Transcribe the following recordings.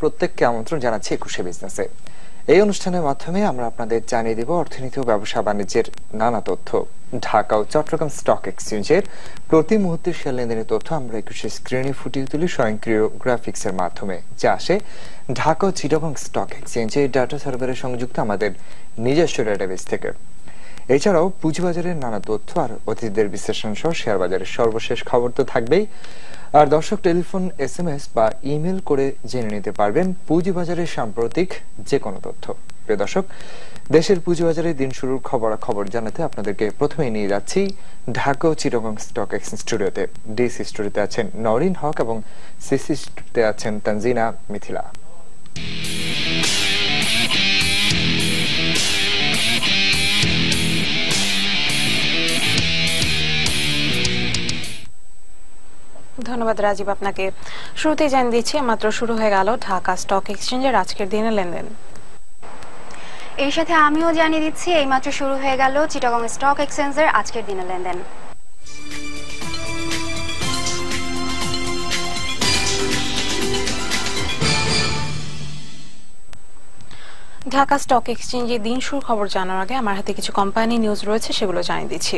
প্রত্যেককে আমন্ত্রণ জানাচ্ছি একুশে বিজনেসে। এই অনুষ্ঠানের মাধ্যমে আমরা আপনাদের জানিয়ে দেব অর্থনীতি ও ব্যবসা বাণিজ্যের নানা তথ্য। ঢাকা ও চট্টগ্রাম স্টক এক্সচেঞ্জের প্রতি মুহূর্তের শেয়ার লেনদেনের তথ্য আমরা একুশে স্ক্রিনে ফুটিয়ে তুলি স্বয়ংক্রিয় গ্রাফিক্স এর মাধ্যমে, যা আসে ঢাকা ও চিটাগং স্টক এক্সচেঞ্জের ডাটা সার্ভারে সংযুক্ত আমাদের নিজস্ব ডেটাবেস থেকে। এছাড়াও পুঁজিবাজারের নানা তথ্য আর অতিথিদের বিশ্লেষণ সহ শেয়ার বাজারের সর্বশেষ খবর তো থাকবেই। আর দর্শক টেলিফোন, SMS বা ইমেল করে জেনে নিতে পারবেন পুঁজিবাজারের সাম্প্রতিক যে কোনো তথ্য। প্রিয় দর্শক, দেশের পুঁজিবাজারের দিন শুরুর খবর জানাতে আপনাদেরকে প্রথমেই নিয়ে যাচ্ছি ঢাকা ও চিটাগং স্টক এক্সচেঞ্জ স্টুডিওতে। ডিসি স্টুডিওতে আছেন নওরিন হক এবং সিসি স্টুডিওতে আছেন তানজিনা মিথিলা। ধন্যবাদ রাজীব আপনাকে। শুরুতেই জানিয়ে দিচ্ছি মাত্র শুরু হয়ে গেল ঢাকা স্টক এক্সচেঞ্জের আজকের দিনের লেনদেন। এর সাথে আমিও জানিয়ে দিচ্ছি এইমাত্র শুরু হয়ে গেল চিটাগং স্টক এক্সচেঞ্জের আজকের দিনের লেনদেন। ঢাকা স্টক এক্সচেঞ্জে দিন শুরুর খবর জানার আগে আমার হাতে কিছু কোম্পানি নিউজ রয়েছে, সেগুলো জানিয়ে দিচ্ছি।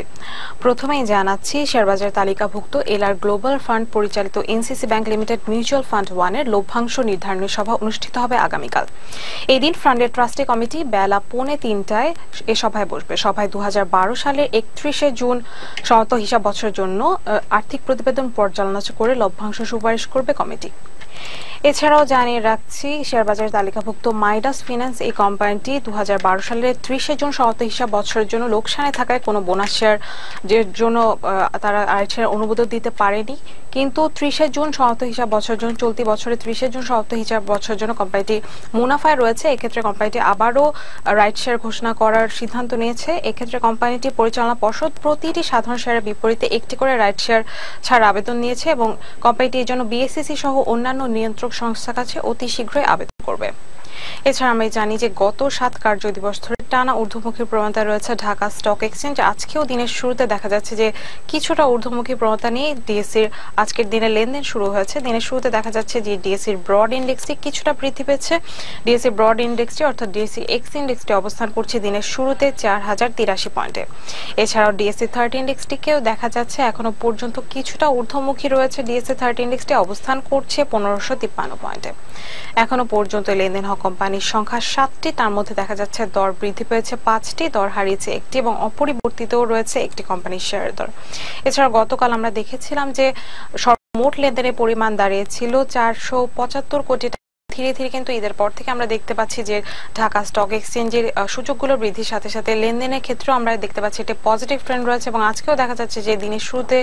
প্রথমেই জানাচ্ছি শেয়ারবাজার তালিকাভুক্ত এলআর গ্লোবাল ফান্ড পরিচালিত NCC bank limited mutual fund 1 এর লভ্যাংশ নির্ধারণী সভা অনুষ্ঠিত হবে আগামীকাল। এই দিন ফান্ডের ট্রাস্টি কমিটি বেলা 2:45 এ সভায় বসবে। সভায় 2012 সালের 31 জুন সমাপ্ত হিসাব বছরের জন্য আর্থিক প্রতিবেদন পর্যালোচনা করে লভ্যাংশ সুপারিশ করবে কমিটি। এছাড়াও জানিয়ে রাখছি শেয়ারবাজার তালিকাভুক্ত মাইডাস ফিন্যান্স এই কোম্পানিটি 2012 সালের 30 জুন সমাপ্ত হিসাব বছরের জন্য লোকসানে থাকায় কোনো বোনাস শেয়ার জন্য তারা আইটিআর অনুমোদন দিতে পারেনি, কিন্তু 30 জুন সমাপ্ত হিসাব বছরের জন্য চলতি বছরে 30 জুন সমাপ্ত হিসাব বছরের জন্য কোম্পানিটি মুনাফায় রয়েছে। এক্ষেত্রে কোম্পানিটি আবারও রাইট শেয়ার ঘোষণা করার সিদ্ধান্ত নিয়েছে। এক্ষেত্রে কোম্পানিটি পরিচালনা পর্ষদ প্রতিটি সাধারণ শেয়ারের বিপরীতে একটি করে রাইট শেয়ার ছাড় আবেদন নিয়েছে এবং কোম্পানিটি এর জন্য বিএসইসি সহ অন্যান্য নিয়ন্ত্রক সংস্থার কাছে অতি শীঘ্রই আবেদন করবে। এছাড়া আমরা জানি যে গত 7 কার্যদিবস ধরে টানা ঊর্ধ্বমুখী প্রবণতা রয়েছে ঢাকা স্টক এক্সচেঞ্জ। আজকেও দিনের শুরুতে দেখা যাচ্ছে যে কিছুটা ঊর্ধ্বমুখী প্রবণতা নিয়ে ডিএসসির আজকের দিনে লেনদেন শুরু হয়েছে। দিনের শুরুতে দেখা যাচ্ছে যে ডিএসসির ব্রড ইন্ডেক্সটি কিছুটা বৃদ্ধি পেয়েছে। ডিএসসি ব্রড ইন্ডেক্সটি অর্থাৎ ডিএসসি এক্স ইন্ডেক্সটি অবস্থান করছে দিনের শুরুতে 4083 পয়েন্টে। এছাড়াও ডিএসসি 30 ইন্ডেক্সটিকেও দেখা যাচ্ছে এখনো পর্যন্ত কিছুটা ঊর্ধ্বমুখী রয়েছে। ডিএসসি 30 ইন্ডেক্সটি অবস্থান করছে 1553 পয়েন্টে। এখনো পর্যন্ত লেনদেন হওয়া কোম্পানির সংখ্যা 7টি, তার মধ্যে দেখা যাচ্ছে দর বৃদ্ধি পেয়েছে 5টি, দর হারিয়েছে 1টি এবং অপরিবর্তিতও রয়েছে একটি কোম্পানির শেয়ারের দর। এছাড়া গতকাল আমরা দেখেছিলাম যে সর্বমোট লেনদেনের পরিমাণ দাঁড়িয়েছিল 475 কোটি টাকা। ধীরে ধীরে কিন্তু ঈদের পর থেকে আমরা দেখতে পাচ্ছি যে ঢাকা স্টক এক্সচেঞ্জের সূচকগুলো বৃদ্ধির সাথে সাথে লেনদেনের ক্ষেত্রেও আমরা দেখতে পাচ্ছি একটা পজিটিভ ট্রেন্ড রয়েছে এবং আজকেও দেখা যাচ্ছে যে দিনের শুরুতে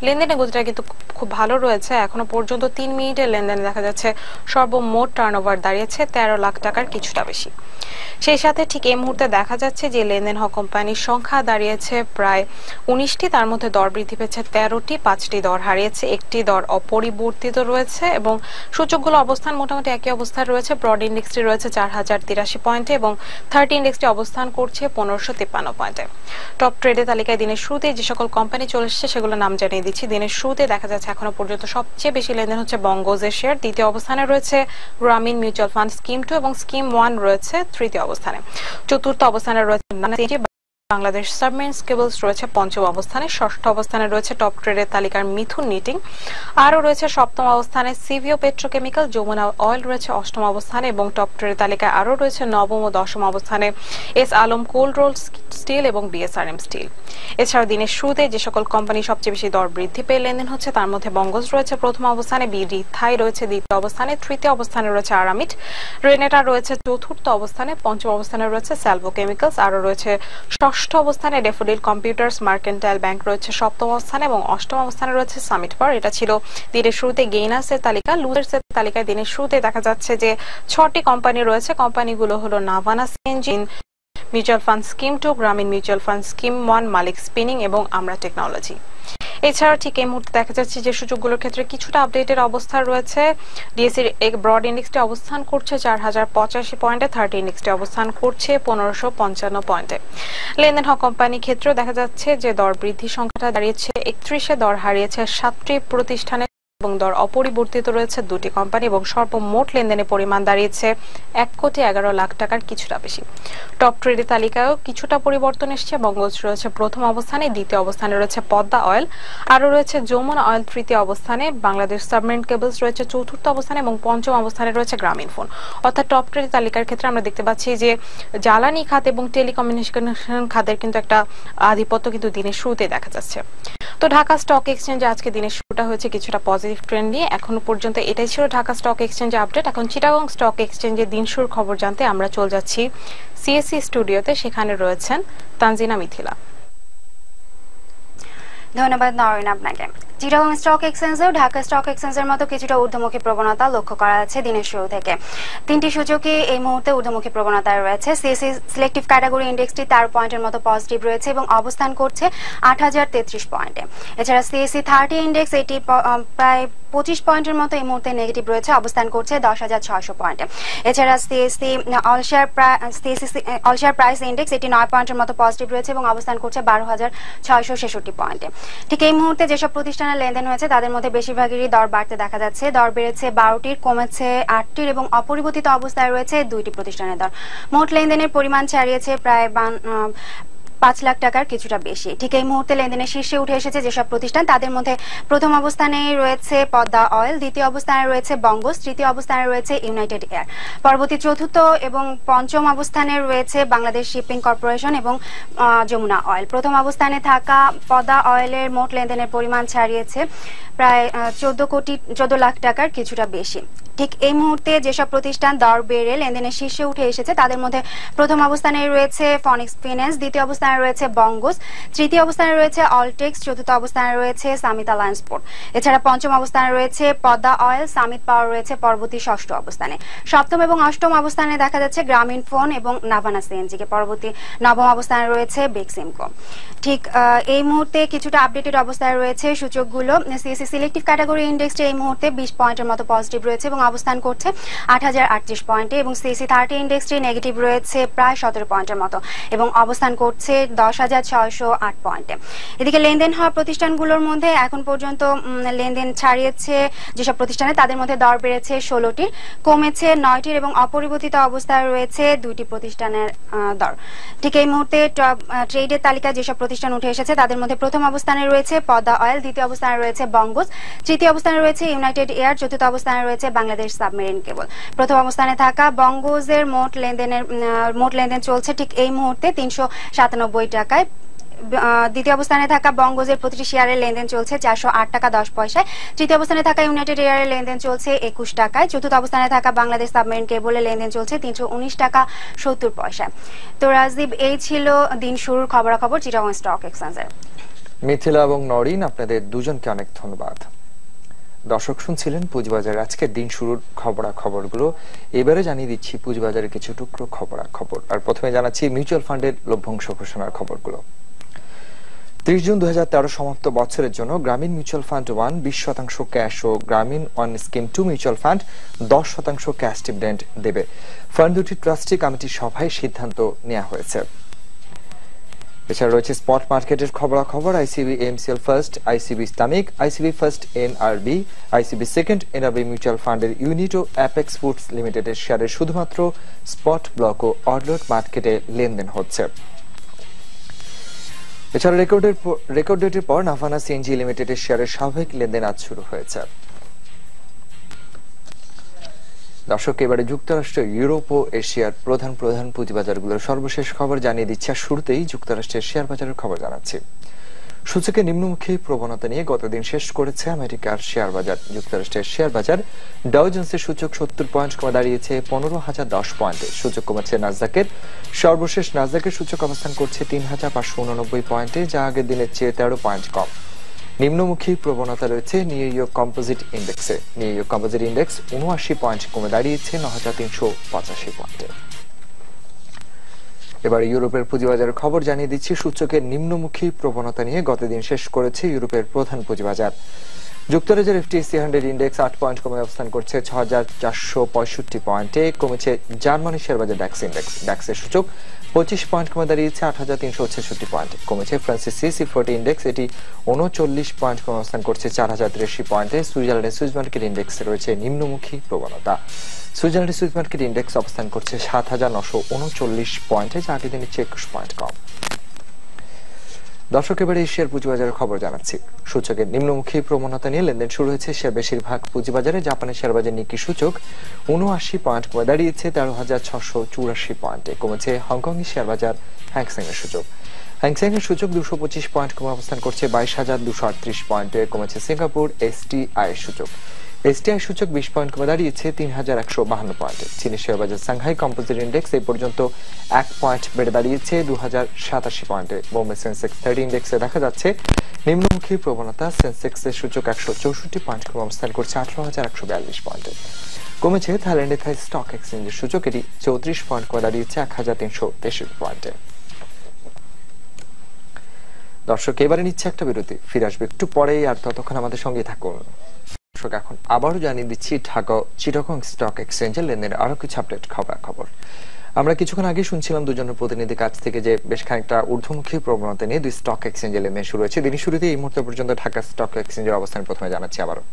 লেনদেনের গতিটা কিন্তু খুব ভালো রয়েছে। এখনো পর্যন্ত 3 মিনিটের লেনদেনে দেখা যাচ্ছে সর্বমোট টার্নওভার দাঁড়িয়েছে 13 লাখ টাকার কিছুটা বেশি। সেই সাথে ঠিক এই মুহূর্তে দেখা যাচ্ছে যে লেনদেন হওয়া কোম্পানির সংখ্যা দাঁড়িয়েছে প্রায় 19টি, তার মধ্যে দর বৃদ্ধি পেয়েছে 13টি, 5টি দর হারিয়েছে, 1টি দর অপরিবর্তিত রয়েছে এবং সূচকগুলো অবস্থান মোটামুটি একই অবস্থায় রয়েছে। ব্রড ইন্ডেক্সটি রয়েছে 4083 পয়েন্টে এবং 30 ইন্ডেক্সটি অবস্থান করছে 1553 পয়েন্টে। টপ ট্রেডের তালিকায় দিনের শুরুতে যে সকল কোম্পানি চলে এসেছে সেগুলো নাম জানিয়ে দিচ্ছি। দিনের শুরুতে দেখা যাচ্ছে এখনো পর্যন্ত সবচেয়ে বেশি লেনদেন হচ্ছে বঙ্গজের শেয়ার, দ্বিতীয় অবস্থানে রয়েছে গ্রামীণ মিউচুয়াল ফান্ড স্কিম 2 এবং স্কিম 1 রয়েছে তৃতীয় অবস্থানে। চতুর্থ অবস্থানে রয়েছে বাংলাদেশ সাবমেরিন কেবলস রয়েছে পঞ্চম অবস্থানে। ষষ্ঠ অবস্থানে রয়েছে টপ ট্রেডের তালিকার মিথুন নিটিং, আরও রয়েছে সপ্তম অবস্থানে সিভিও পেট্রোকেমিক্যাল, যমুনা অয়েল রয়েছে অষ্টম অবস্থানে এবং টপ ট্রেডের তালিকায় আরও রয়েছে নবম ও দশম অবস্থানে S Alam cold roll steel এবং বিএসআরএম স্টিল। এছাড়াও দিনের শুরুতে যে সকল কোম্পানি সবচেয়ে বেশি দর বৃদ্ধি পেয়ে লেনদেন হচ্ছে তার মধ্যে বঙ্গজ রয়েছে প্রথম অবস্থানে, বিডি থাই রয়েছে দ্বিতীয় অবস্থানে, তৃতীয় অবস্থানে রয়েছে আরামিট, রেনেটা রয়েছে চতুর্থ অবস্থানে, পঞ্চম অবস্থানে রয়েছে স্যালভো কেমিক্যালস, আরও রয়েছে ষষ্ঠ অবস্থানে ডেফোডিল কম্পিউটার্স, মার্কেন্টাইল ব্যাংক রয়েছে সপ্তম অবস্থানে এবং অষ্টম অবস্থানে রয়েছে সামিট পাওয়ার। এটা ছিল দিনের শুরুতে গেইনার্সের তালিকা। লুজার্সের তালিকায় দিনের শুরুতে দেখা যাচ্ছে যে 6টি কোম্পানি রয়েছে। কোম্পানিগুলো হলো Navana CNG, mutual fund scheme 2, গ্রামীণ মিউচুয়াল ফান্ড স্কিম 1, মালিক স্পিনিং এবং আমরা টেকনোলজি। এছাড়া ঠিক এই মুহূর্তে দেখা যাচ্ছে যে সূচকগুলোর ক্ষেত্রে কিছুটা আপডেটের অবস্থা রয়েছে। ডিএসসির ব্রড ইন্ডেক্সটি অবস্থান করছে 4085 পয়েন্টে, 30 ইন্ডেক্সটি অবস্থান করছে 1555 পয়েন্টে। লেনদেন হওয়া কোম্পানি ক্ষেত্রেও দেখা যাচ্ছে যে দর বৃদ্ধির সংখ্যাটা দাঁড়িয়েছে 31-এ, দর হারিয়েছে 7টি প্রতিষ্ঠানে এবং দর অপরিবর্তিত রয়েছে 2টি কোম্পানি এবং সর্বমোট লেনদেনের পরিমাণ দাঁড়িয়েছে 1,11,00,000 টাকার কিছুটা বেশি। টপ ট্রেডের তালিকায়ও কিছুটা পরিবর্তন এসেছে। বঙ্গজ রয়েছে প্রথম অবস্থানে, দ্বিতীয় অবস্থানে রয়েছে পদ্মা অয়েল, আরও রয়েছে যমুনা অয়েল তৃতীয় অবস্থানে, বাংলাদেশ সাবমেরিন কেবলস রয়েছে চতুর্থ অবস্থানে এবং পঞ্চম অবস্থানে রয়েছে গ্রামীণ ফোন। অর্থাৎ টপ ট্রেডের তালিকার ক্ষেত্রে আমরা দেখতে পাচ্ছি যে জ্বালানি খাত এবং টেলিকমিউনিকেশন খাতের কিন্তু একটা আধিপত্য কিন্তু দিনের শুরুতে দেখা যাচ্ছে। তো ঢাকা স্টক এক্সচেঞ্জে আজকে দিনের শুরুটা হয়েছে কিছুটা পজিটিভ ট্রেন্ড নিয়ে। এখনো পর্যন্ত এটাই ছিল ঢাকা স্টক এক্সচেঞ্জে আপডেট। এখন চিটাগং স্টক এক্সচেঞ্জের দিন শুরুর খবর জানতে আমরা চলে যাচ্ছি সিএসসি স্টুডিওতে, সেখানে রয়েছেন তানজিনা মিথিলা। ধন্যবাদ নরেন আপনাকে। চিটাগং স্টক এক্সচেঞ্জেও ঢাকা স্টক এক্সচেঞ্জের মতো কিছুটা ঊর্ধ্বমুখী প্রবণতা লক্ষ্য করা যাচ্ছে দিনের শুরু থেকে। 3টি সূচকই এই মুহূর্তে ঊর্ধ্বমুখী প্রবণতায় রয়েছে। সিএসসি সিলেক্টিভ ক্যাটাগরি ইন্ডেক্সটি 13 পয়েন্টের মতো পজিটিভ রয়েছে এবং অবস্থান করছে 8033 পয়েন্টে। এছাড়া সিএসসি 30 ইন্ডেক্স এটি প্রায় 25 পয়েন্টের মতো এই মুহূর্তে নেগেটিভ রয়েছে, অবস্থান করছে 10,600 পয়েন্টে। এছাড়া CSC all share price index এটি 9 পয়েন্টের মতো পজিটিভ রয়েছে এবং অবস্থান করছে 12,666 পয়েন্টে। ঠিক এই মুহূর্তে যেসব প্রতিষ্ঠানের লেনদেন হয়েছে তাদের মধ্যে বেশিরভাগেরই দর বাড়তে দেখা যাচ্ছে। দর বেড়েছে 12টির, কমেছে 8টির এবং অপরিবর্তিত অবস্থায় রয়েছে 2টি প্রতিষ্ঠানের দর। মোট লেনদেনের পরিমাণ ছাড়িয়েছে প্রায় 5 লাখ টাকার কিছুটা বেশি। ঠিক এই মুহূর্তে লেনদেনের শীর্ষে উঠে এসেছে যেসব প্রতিষ্ঠান, তাদের মধ্যে প্রথম অবস্থানে রয়েছে পদ্মা অয়েল, দ্বিতীয় অবস্থানে রয়েছে বঙ্গজ, তৃতীয় অবস্থানে রয়েছে ইউনাইটেড এয়ার, পরবর্তী চতুর্থ এবং পঞ্চম অবস্থানে রয়েছে বাংলাদেশ শিপিং কর্পোরেশন এবং যমুনা অয়েল। প্রথম অবস্থানে থাকা পদ্মা অয়েলের মোট লেনদেনের পরিমাণ ছাড়িয়েছে প্রায় 14 লাখ টাকার কিছুটা বেশি। ঠিক এই মুহূর্তে যেসব প্রতিষ্ঠান দর বেড়ে লেনদেনের শীর্ষে উঠে এসেছে তাদের মধ্যে প্রথম অবস্থানে রয়েছে ফনিক্স ফিন্যান্স, দ্বিতীয় অবস্থানে রয়েছে বঙ্গজ, তৃতীয় অবস্থানে রয়েছে অলটেক্স, চতুর্থ অবস্থানে রয়েছে সামিত অ্যালায়েন্স পোর্ট। এছাড়া পঞ্চম অবস্থানে রয়েছে পদ্মা অয়েল, সামিত পাওয়ার রয়েছে পরবর্তী ষষ্ঠ অবস্থানে। সপ্তম এবং অষ্টম অবস্থানে দেখা যাচ্ছে গ্রামীণ ফোন এবং নাভানা সিএনজিকে, পরবর্তী নবম অবস্থানে রয়েছে বেক্সিমকো। ঠিক এই মুহূর্তে কিছুটা আপডেটেড অবস্থায় রয়েছে সূচকগুলো। সিএসসি সিলেক্টিভ ক্যাটাগরি ইন্ডেক্সটি এই মুহূর্তে 20 পয়েন্টের মতো পজিটিভ রয়েছে এবং অবস্থান করছে 8038 পয়েন্টে এবং সিএসসি 30 ইন্ডেক্সটি নেগেটিভ রয়েছে প্রায় 17 পয়েন্টের মতো এবং অবস্থান করছে 10,608 পয়েন্টে। এদিকে লেনদেন হওয়া প্রতিষ্ঠানগুলোর মধ্যে এখন পর্যন্ত লেনদেন ছাড়িয়েছে যেসব প্রতিষ্ঠানে, তাদের মধ্যে দর বেড়েছে 16টির, কমেছে 9টির এবং অপরিবর্তিত অবস্থায় রয়েছে 2টি প্রতিষ্ঠানের দর। ঠিক এই মুহূর্তে ট্রেডের তালিকায় যেসব প্রতিষ্ঠান উঠে এসেছে তাদের মধ্যে প্রথম অবস্থানে রয়েছে পদ্মা অয়েল, দ্বিতীয় অবস্থানে রয়েছে বঙ্গজ, তৃতীয় অবস্থানে রয়েছে ইউনাইটেড এয়ার, চতুর্থ অবস্থানে রয়েছে বাংলাদেশ সাবমেরিন কেবল। প্রথম অবস্থানে থাকা বঙ্গজের মোট লেনদেন চলছে ঠিক এই মুহূর্তে 397 টাকায়। দ্বিতীয় অবস্থানে থাকা বঙ্গজের প্রতিটি শেয়ারের লেনদেন চলছে 408 টাকা 10 পয়সায়। তৃতীয় অবস্থানে থাকা ইউনাইটেড এয়ারের লেনদেন চলছে 21 টাকায়। চতুর্থ অবস্থানে থাকা বাংলাদেশ সাবমেরিন কেবলের লেনদেন চলছে 319 টাকা 70 পয়সায়। তো রাজদীপ, এই ছিল দিন শুরুর খবরাখবর চিটাগং স্টক এক্সচেঞ্জের। মিথিলা এবং নরিন, আপনাদের দুজনকে অনেক ধন্যবাদ। দর্শক শুনছিলেন পুঁজিবাজারের আজকের দিন শুরুর খবরাখবরগুলো। এবারে জানিয়ে দিচ্ছি পুঁজিবাজারের কিছু টুকরো খবরাখবর। আর প্রথমে জানাচ্ছি মিউচুয়াল ফান্ডের লভ্যাংশ ঘোষণার খবরগুলো। 30 জুন 2013 সমাপ্ত বছরের জন্য গ্রামীণ মিউচুয়াল ফান্ড 1 20% ক্যাশ ও গ্রামীণ 1 scheme 2 mutual fund 10% cash dividend দেবে। ফান্ড দুটি ট্রাস্টি কমিটির সভায় সিদ্ধান্ত নেওয়া হয়েছে। এছাড়া রয়েছে স্পট মার্কেটের খবরাখবর। ICB MCL first, ICB Islamic, ICB first NRB, ICB second NRB mutual ফান্ডের ইউনিট ও অ্যাপেক্স ফুডস লিমিটেডের শেয়ারের শুধুমাত্র স্পট ব্লক ও অর্ডার মার্কেটে লেনদেন হচ্ছে। এছাড়া রেকর্ড ডেটের পর নাভানা সিএনজি লিমিটেডের শেয়ারের স্বাভাবিক লেনদেন আজ শুরু হয়েছে। দর্শক, এবারে যুক্তরাষ্ট্র, ইউরোপ ও এশিয়ার প্রধান পুঁজিবাজারগুলোর সর্বশেষ খবর জানিয়ে দিচ্ছে। শুরুতেই যুক্তরাষ্ট্রের শেয়ার বাজারের খবর জানাচ্ছি। সূচকে নিম্নমুখী প্রবণতা নিয়ে গতদিন শেষ করেছে আমেরিকার শেয়ার বাজার। যুক্তরাষ্ট্রের শেয়ার বাজার ডাও জোন্সের সূচক 70 পয়েন্ট কমে দাঁড়িয়েছে 15,010 পয়েন্টে। সূচক কমেছে নাসদাকের। সর্বশেষ নাসদাকের সূচক অবস্থান করছে 3,589 পয়েন্টে, যা আগের দিনের চেয়ে 13 পয়েন্ট কম। নিম্নমুখী প্রবণতা রয়েছে নিউ ইয়র্ক কম্পোজিট ইন্ডেক্সে। New York composite index 79 point কমে দাঁড়িয়েছে 9,385 পয়েন্টে। এবার ইউরোপের পুঁজিবাজারের খবর জানিয়ে দিচ্ছি। সূচকের নিম্নমুখী প্রবণতা নিয়ে গতদিন শেষ করেছে ইউরোপের প্রধান পুঁজিবাজার। যুক্তরাজ্যের FTSE 100 ইন্ডেক্স 8 পয়েন্ট কমে অবস্থান করছে 6465 পয়েন্টে। কমেছে জার্মানির শেয়ারবাজার ডাক্স ইন্ডেক্স। ডাক্সের সূচক 25 পয়েন্ট কমে দাঁড়িয়েছে 8366 পয়েন্টে। কমেছে ফ্রান্সের CAC 40 ইন্ডেক্স, এটি 39 পয়েন্ট কমে অবস্থান করছে 4083 পয়েন্টে। সুইজারল্যান্ডের সুইস মার্কেট ইন্ডেক্সে রয়েছে নিম্নমুখী প্রবণতা। সুইজারল্যান্ডের সুইস মার্কেট ইন্ডেক্স অবস্থান করছে 7939 পয়েন্টে, যা আগের দিনের চেয়ে 21 পয়েন্ট কম। দর্শক, এবারে এশিয়ার পুঁজিবাজারের খবর জানাচ্ছি। সূচকের নিম্নমুখী প্রবণতা নিয়ে লেনদেন শুরু হয়েছে বেশিরভাগ পুঁজিবাজারে। জাপানের শেয়ারবাজার নিকি সূচক 79 পয়েন্ট কমে দাঁড়িয়েছে 13,684 পয়েন্টে। কমেছে হংকংয়ের শেয়ারবাজার হ্যাংসেং এর সূচক। হ্যাংসেং এর সূচক 225 পয়েন্ট কমে অবস্থান করছে 22,238 পয়েন্টে। কমেছে সিঙ্গাপুর STI এর সূচক। STI সূচক 20 পয়েন্ট কমে দাঁড়িয়েছে 3152 পয়েন্টে। চীনের শেয়ারবাজার সাংহাই কম্পোজিট ইন্ডেক্স এই পর্যন্ত 1 পয়েন্ট বেড়ে দাঁড়িয়েছে 2087 পয়েন্টে। বোম্বে সেন্সেক্স 30 ইন্ডেক্সে দেখা যাচ্ছে নিম্নমুখী প্রবণতা। সেন্সেক্সের সূচক 164 পয়েন্ট কমে অবস্থান করছে 18,142 পয়েন্টে। কমেছে থাইল্যান্ডের থাই স্টক এক্সচেঞ্জের সূচক, এটি 34 পয়েন্ট কমে দাঁড়িয়েছে 1363 পয়েন্টে। দর্শক, এবারে নিচ্ছে একটা বিরতি, ফিরে আসবে একটু পরেই, আর ততক্ষণ আমাদের সঙ্গে থাকুন। দর্শক, এখন আবারও জানিয়ে দিচ্ছি ঢাকা চিটাগং স্টক এক্সচেঞ্জের লেনদেনের আরো কিছু আপডেট খবর। আমরা কিছুক্ষণ আগে শুনছিলাম দুজনের প্রতিনিধি কাছ থেকে যে বেশ খানিকটা ঊর্ধ্বমুখী প্রবণতা নিয়ে দুই স্টক এক্সচেঞ্জের লেনদেন শুরু হয়েছে। দিনের শুরুতে এই মুহূর্তে পর্যন্ত ঢাকা স্টক এক্সচেঞ্জের অবস্থান প্রথমে জানাচ্ছি আবারও।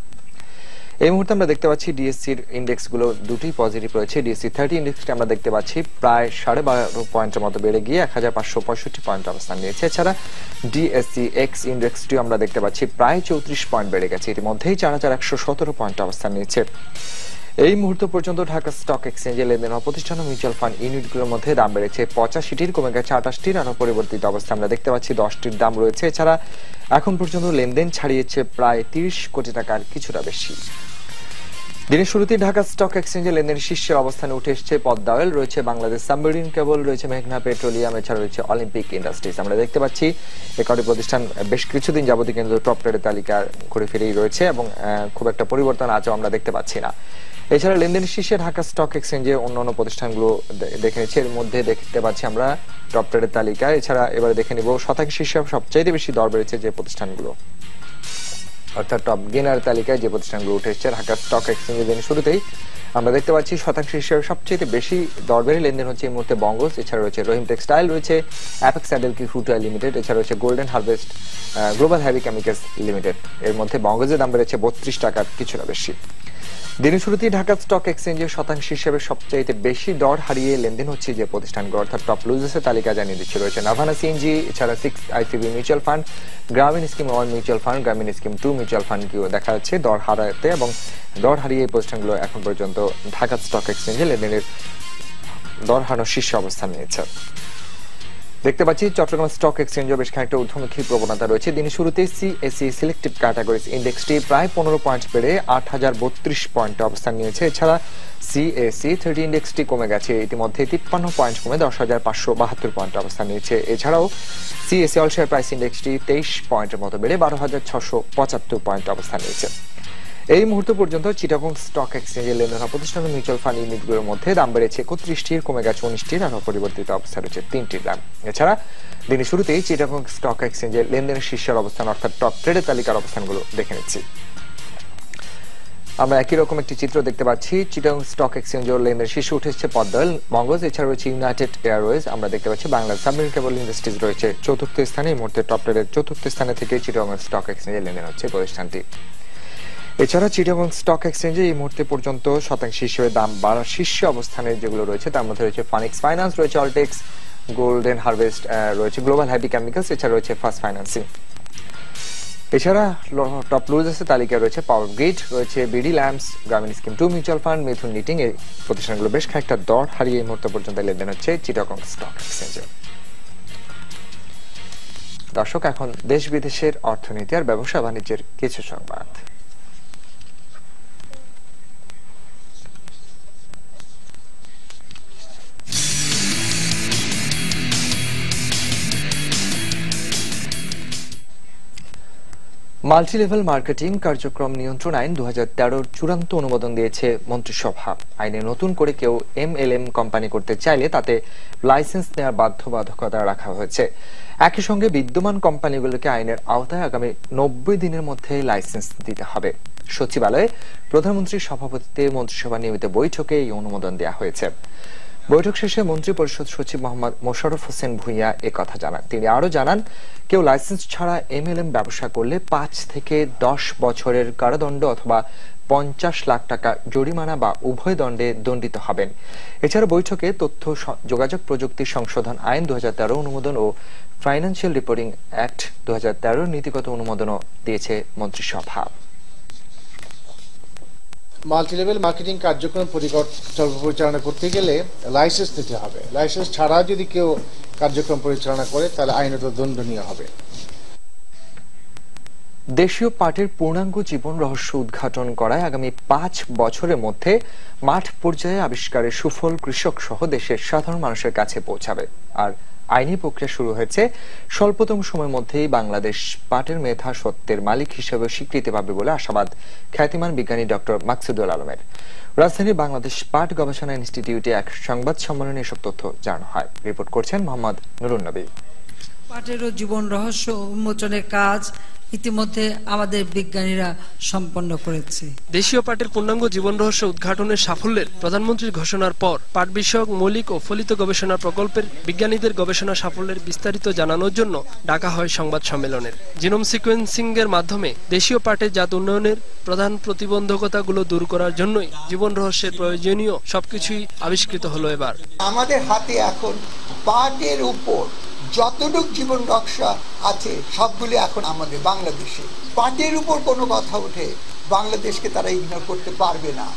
এই মুহূর্তে আমরা দেখতে পাচ্ছি ডিএসসির ইন্ডেক্স গুলো দুটি পজিটিভ রয়েছে। ডিএসসি 30 ইন্ডেক্সটি আমরা দেখতে পাচ্ছি প্রায় 12.5 পয়েন্টের মতো বেড়ে গিয়ে 1565 পয়েন্ট অবস্থান নিয়েছে। এছাড়া ডিএসসি এক্স ইন্ডেক্সটিও আমরা দেখতে পাচ্ছি প্রায় 34 পয়েন্ট বেড়ে গেছে, ইতিমধ্যেই 4117 পয়েন্ট অবস্থান নিয়েছে। এই মুহূর্ত পর্যন্ত ঢাকা স্টক এক্সচেঞ্জে লেনদেন হওয়া প্রতিষ্ঠান ও মিউচুয়াল ফান্ড ইউনিটগুলোর মধ্যে দাম বেড়েছে 85টির, কমে গেছে 28টির, আর পরিবর্তিত অবস্থা আমরা দেখতে পাচ্ছি 10টির দাম রয়েছে। এছাড়া এখন পর্যন্ত লেনদেন ছাড়িয়েছে প্রায় 30 কোটি টাকার কিছুটা বেশি। দিনের শুরুতে ঢাকা স্টক এক্সচেঞ্জে লেনদেনের শীর্ষের অবস্থানে উঠে এসেছে পদ্মা অয়েল, রয়েছে বাংলাদেশ সাবমেরিন কেবল, রয়েছে মেঘনা পেট্রোলিয়াম, এছাড়া রয়েছে অলিম্পিক ইন্ডাস্ট্রিজ। আমরা দেখতে পাচ্ছি এই কটি প্রতিষ্ঠান বেশ কিছুদিন যাবতীয় কিন্তু টপ ট্রেডের তালিকা ঘুরে ফিরেই রয়েছে এবং খুব একটা পরিবর্তন আজও আমরা দেখতে পাচ্ছি না। এছাড়া লেনদেনের শীর্ষে ঢাকা স্টক এক্সচেঞ্জে অন্যান্য প্রতিষ্ঠানগুলো দেখে নিচ্ছে। এর মধ্যে দেখতে পাচ্ছি আমরা টপ ট্রেডের তালিকা। এছাড়া এবারে দেখে নিব শতাংশ শীর্ষে সবচাইতে বেশি দর বেড়েছে যে প্রতিষ্ঠানগুলো, অর্থাৎ টপ গেনার তালিকায় যে প্রতিষ্ঠানগুলো উঠে এসেছে ঢাকা স্টক এক্সচেঞ্জের দিন শুরুতেই আমরা দেখতে পাচ্ছি শতাংশ হিসেবে সবচেয়ে বেশি দর বেড়ে লেনদেন হচ্ছে এই মুহূর্তে বঙ্গজ, এছাড়া রয়েছে রহিম টেক্সটাইল, রয়েছে অ্যাপেক্স স্যাডেল কি ফুড অয়েল লিমিটেড, এছাড়া রয়েছে golden harvest global heavy chemicals limited. এর মধ্যে বঙ্গজের দাম বেড়েছে 32 টাকার কিছুটা বেশি। দিনের শুরুতেই ঢাকা স্টক এক্সচেঞ্জের শতাংশ হিসেবে সবচেয়ে বেশি দর হারিয়ে লেনদেন হচ্ছে যে প্রতিষ্ঠানগুলো, অর্থাৎ টপ লুজার্সের তালিকা জানিয়ে দিচ্ছে। রয়েছে নাভানা সিএনজি, এছাড়া 6 ICB মিউচুয়াল ফান্ড, গ্রামীণ স্কিম 1 মিউচুয়াল ফান্ড, গ্রামীণ স্কিম 2 মিউচুয়াল ফান্ডকেও দেখা যাচ্ছে দর হারাতে, এবং দর হারিয়ে এই প্রতিষ্ঠানগুলো এখন পর্যন্ত ঢাকা স্টক এক্সচেঞ্জে লেনদেনের দর হারানোর শীর্ষে অবস্থান নিয়েছে। দেখতে পাচ্ছি চট্টগ্রাম স্টক এক্সচেঞ্জে বেশ খানিকটা ঊর্ধ্বমুখী প্রবণতা রয়েছে। দিনের শুরুতে CAC সিলেক্টিভ ক্যাটাগরিজ ইন্ডেক্সটি প্রায় 15 পয়েন্ট বেড়ে 8032 পয়েন্টে অবস্থান নিয়েছে। এছাড়া CAC 30 ইন্ডেক্সটি কমে গেছে, ইতিমধ্যে 53 পয়েন্ট কমে 10,572 পয়েন্টে অবস্থান নিয়েছে। এছাড়াও CAC অল শেয়ার প্রাইস ইন্ডেক্সটি 23 পয়েন্টের মতো বেড়ে 12,675 পয়েন্টে অবস্থান নিয়েছে। এই মুহূর্ত পর্যন্ত চিটাগং স্টক এক্সচেঞ্জে লেনদেন হওয়া প্রতিষ্ঠান মিউচুয়াল ফান্ড ইউনিটগুলোর মধ্যে দাম বেড়েছে 31টির, কমে গেছে 19টির, আর অপরিবর্তিত অবস্থা রয়েছে 3টির দাম। এছাড়া দিনের শুরুতেই চিটাগং স্টক এক্সচেঞ্জে লেনদেনের শীর্ষের অবস্থান, অর্থাৎ টপ ট্রেডের তালিকার অবস্থানগুলো দেখে নিচ্ছি। আমরা একই রকম একটি চিত্র দেখতে পাচ্ছি। চিটাগং স্টক এক্সচেঞ্জে লেনদেনের শীর্ষে উঠে এসেছে পদ্মা অয়েল, বঙ্গজ, এছাড়া রয়েছে ইউনাইটেড এয়ারওয়েজ। আমরা দেখতে পাচ্ছি বাংলাদেশ সাবমেরিন কেবল ইন্ডাস্ট্রিজ রয়েছে 4র্থ স্থানে। এই মুহূর্তে টপ ট্রেডের 4র্থ স্থানে থেকে চিটাগং স্টক এক্সচেঞ্জে লেনদেন হচ্ছে প্রতিষ্ঠানটি। এছাড়া চিটাগং স্টক এক্সচেঞ্জে এই মুহূর্তে পর্যন্ত শতাংশ হিসেবে দাম বাড়ার শীর্ষে অবস্থানে যেগুলো রয়েছে তার মধ্যে রয়েছে ফানিক্স ফাইন্যান্স, রয়েছে অলটেক্স, গোল্ডেন হারভেস্ট, রয়েছে গ্লোবাল হেভি কেমিক্যালস, এছাড়া রয়েছে ফার্স্ট ফাইন্যান্সিং। এছাড়া টপ লুজার্সের তালিকায় রয়েছে পাওয়ার গ্রিড, রয়েছে বিডি ল্যাম্পস, গ্রামীণ স্কিম 2 মিউচুয়াল ফান্ড, মিথুন নিটিং। এই প্রতিষ্ঠানগুলো বেশ খানিকটা দর হারিয়ে এই মুহূর্তে পর্যন্ত লেনদেন হচ্ছে চিটাগং স্টক এক্সচেঞ্জে। দর্শক, এখন দেশ বিদেশের অর্থনীতি আর ব্যবসা বাণিজ্যের কিছু সংবাদ। মাল্টিলেভেল মার্কেটিং কার্যক্রম নিয়ন্ত্রণ আইন 2013 চূড়ান্ত অনুমোদন দিয়েছে মন্ত্রিসভা। আইনে নতুন করে কেউ MLM কোম্পানি করতে চাইলে তাতে লাইসেন্স নেওয়ার বাধ্যবাধকতা রাখা হয়েছে। একই সঙ্গে বিদ্যমান কোম্পানিগুলোকে আইনের আওতায় আগামী 90 দিনের মধ্যে লাইসেন্স দিতে হবে। সচিবালয়ে প্রধানমন্ত্রীর সভাপতিত্বে মন্ত্রিসভা নিয়মিত বৈঠকে এই অনুমোদন দেওয়া হয়েছে। বৈঠক শেষে মন্ত্রী পরিষদ সচিব মোহাম্মদ মোশাররফ হোসেন ভূঁইয়া একথা জানান। তিনি আরো জানান, কেউ লাইসেন্স ছাড়া MLM ব্যবসা করলে 5 থেকে 10 বছরের কারাদণ্ড অথবা 50 লাখ টাকা জরিমানা বা উভয় দণ্ডে দণ্ডিত হবেন। এছাড়া বৈঠকে তথ্য যোগাযোগ প্রযুক্তি সংশোধন আইন 2013 অনুমোদন ও ফাইন্যান্সিয়াল রিপোর্টিং অ্যাক্ট 2013 নীতিগত অনুমোদনও দিয়েছে মন্ত্রিসভা। মাল্টিলেভেল মার্কেটিং কার্যক্রম পরিচালনা করতে গেলে লাইসেন্স নিতে হবে। লাইসেন্স ছাড়া যদি কেউ কার্যক্রম পরিচালনা করে তাহলে আইনত দণ্ডনীয় হবে। দেশীয় পাটের পূর্ণাঙ্গ জীবন রহস্য উদ্ঘাটন করায় আগামী 5 বছরের মধ্যে মাঠ পর্যায়ে আবিষ্কারের সুফল কৃষক সহ দেশের সাধারণ মানুষের কাছে পৌঁছাবে। আর আইনি প্রক্রিয়া শুরু হয়েছে। স্বল্পতম সময়ের মধ্যেই বাংলাদেশ পাটের মেধা সত্ত্বের মালিক হিসেবে স্বীকৃতি পাবে বলে আশাবাদ খ্যাতিমান বিজ্ঞানী ডক্টর মাকসুদুল আলমের। রাজধানীর বাংলাদেশ পাট গবেষণা ইনস্টিটিউটে এক সংবাদ সম্মেলনে এসব তথ্য জানানো হয়। রিপোর্ট করছেন মোহাম্মদ নুরুন নবী। পাটের জীবন রহস্য উন্মোচনের কাজ ইতিমধ্যে আমাদের বিজ্ঞানীরা সম্পন্ন করেছে। দেশীয় পাটের পূর্ণাঙ্গ জীবন রহস্য উদ্ঘাটনের সাফল্যের প্রধানমন্ত্রীর ঘোষণার পর পাট বিষয়ক মৌলিক ও ফলিত গবেষণা প্রকল্পের বিজ্ঞানীদের গবেষণা সাফল্যের বিস্তারিত জানানোর জন্য ডাকা হয় সংবাদ সম্মেলনের। জিনোম সিকোয়েন্সিং এর মাধ্যমে দেশীয় পাটের জাত উন্নয়নের প্রধান প্রতিবন্ধকতাগুলো দূর করার জন্যই জীবন রহস্যের প্রয়োজনীয় সবকিছুই আবিষ্কৃত হলো। এবার আমাদের হাতে এখন পাটের উপর যতটুক জীবন রক্ষা আছে সবগুলি এখন আমাদের বাংলাদেশে। পাটের উপর কোনো কথা উঠে বাংলাদেশকে তারা ইগনোর করতে পারবে না।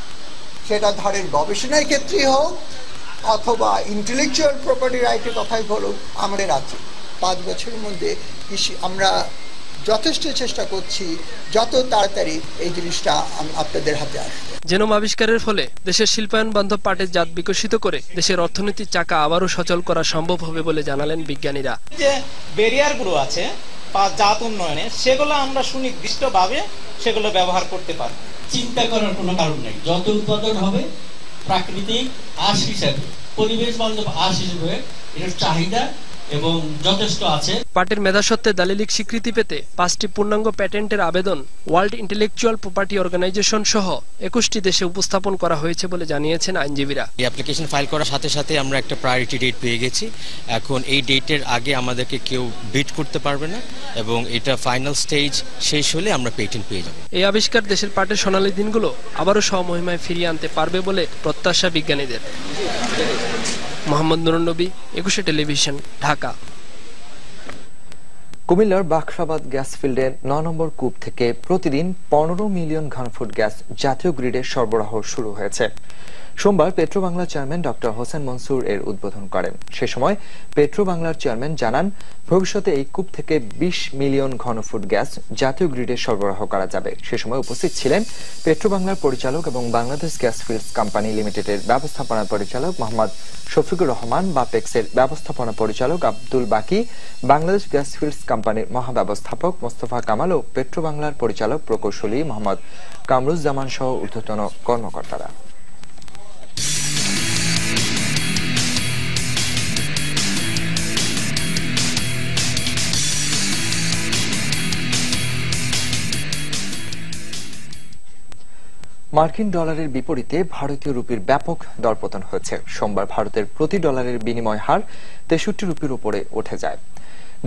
সেটা ধরেন গবেষণার ক্ষেত্রেই হোক অথবা ইন্টেলেকচুয়াল প্রপার্টি রাইটের কথাই বলুক, আমাদের আছে। 5 বছরের মধ্যে আমরা যথেষ্ট চেষ্টা করছি যত তাড়াতাড়ি এই জিনিসটা আপনাদের হাতে আসবে। জেনোম আবিষ্কারের ফলে দেশের শিল্পায়ন বান্ধব পাটের জাত বিকশিত করে দেশের অর্থনীতির চাকা আবারও সচল করা সম্ভব হবে বলে জানালেন বিজ্ঞানীরা। যে ব্যারিয়ার গুলো আছে জাত উন্নয়নে, সেগুলো আমরা সুনির্দিষ্টভাবে সেগুলো ব্যবহার করতে পারব। চিন্তা করার কোনো কারণ নেই। যত উৎপাদন হবে প্রাকৃতিক আঁশ হিসাবে, পরিবেশ বান্ধব আঁশ হিসেবে এর চাহিদা এবং যথেষ্ট আছে। পাটের মেধাসত্ত্বের দালিলিক স্বীকৃতি পেতে 5টি পূর্ণাঙ্গ প্যাটেন্টের আবেদন ওয়ার্ল্ড ইন্টেলেকচুয়াল প্রপার্টি অর্গানাইজেশন সহ 21টি দেশে উপস্থাপন করা হয়েছে বলে জানিয়েছেন আইনজীবীরা। এই অ্যাপ্লিকেশন ফাইল করার সাথে সাথে আমরা একটা প্রায়োরিটি ডেট পেয়ে গেছি। এখন এই ডেটের আগে আমাদেরকে কেউ বিট করতে পারবে না এবং এটা ফাইনাল স্টেজ শেষ হলে আমরা পেটেন্ট পেয়ে যাব। এই আবিষ্কার দেশের পাটের সোনালী দিনগুলো আবারও স্বমহিমায় ফিরিয়ে আনতে পারবে বলে প্রত্যাশা বিজ্ঞানীদের। মোহাম্মদ নুরুন নবী, 21 টেলিভিশন, ঢাকা। কুমিল্লার বাখরাবাদ গ্যাস ফিল্ডের 9 নম্বর কূপ থেকে প্রতিদিন 15 মিলিয়ন ঘনফুট গ্যাস জাতীয় গ্রিডে সরবরাহ শুরু হয়েছে। সোমবার পেট্রোবাংলার চেয়ারম্যান ডক্টর হোসেন মনসুর এর উদ্বোধন করেন। সে সময় পেট্রোবাংলার চেয়ারম্যান জানান, ভবিষ্যতে এই কূপ থেকে 20 মিলিয়ন ঘনফুট গ্যাস জাতীয় গ্রিডে সরবরাহ করা যাবে। সে সময় উপস্থিত ছিলেন পেট্রোবাংলার পরিচালক এবং বাংলাদেশ গ্যাস ফিল্ডস কোম্পানি লিমিটেডের ব্যবস্থাপনা পরিচালক মোহাম্মদ শফিকুর রহমান, বাপেক্সের ব্যবস্থাপনা পরিচালক আব্দুল বাকি, বাংলাদেশ গ্যাস ফিল্ডস কোম্পানির মহাব্যবস্থাপক মোস্তফা কামাল ও পেট্রোবাংলার পরিচালক প্রকৌশলী মোহাম্মদ কামরুজ্জামান সহ ঊর্ধ্বতন কর্মকর্তারা। মার্কিন ডলারের বিপরীতে ভারতীয় রুপির ব্যাপক দরপতন হয়েছে। সোমবার ভারতের প্রতি ডলারের বিনিময় হার 63 রুপির উপরে উঠে যায়।